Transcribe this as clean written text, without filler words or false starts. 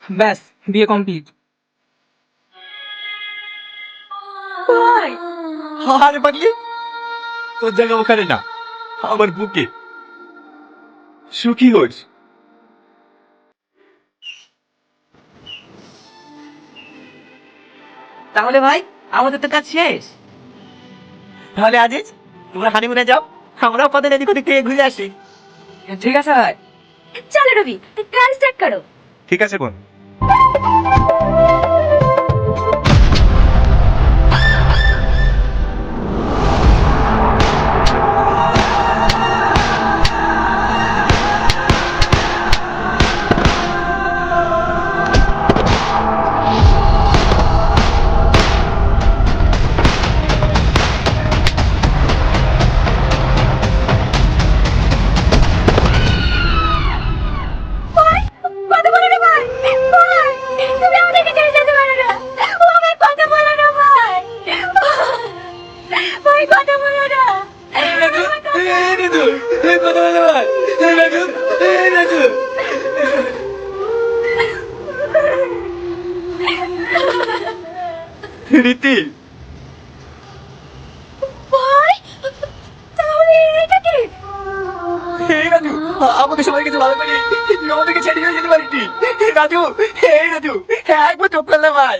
ব্যাস, বিয়ে কমপ্লিট। আরে পাগলি, তোর জায়গা ওখানে না, আমার বুকে। সুখী হোস। তাহলে ভাই আমাদের তো কাজ শেষ। তাহলে আজিজ তোমরা হানিমুনে যাও, আমরাও পথে এদিক ওদিক থেকে ঘুরে আসি। ঠিক আছে ভাই। চলো রবি, গান স্টার্ট করো। ঠিক আছে বোন। কথা বলো না ভাই, ভাই তুমি আমাদেরকে ছেড়ে যেতে পারো না। ও ভাই কথা বলো না ভাই, ভাই কথা বলো না। রীতি, ভাই তাহলে এটা কি? এই রাজু, আমাকে সবাই কিছু ভালো করি, তুই আমাদেরকে ছেড়ে দিয়ে যেতে পারিস নি। রাজু, এই রাজু, একবার চোখ করলে ভাই।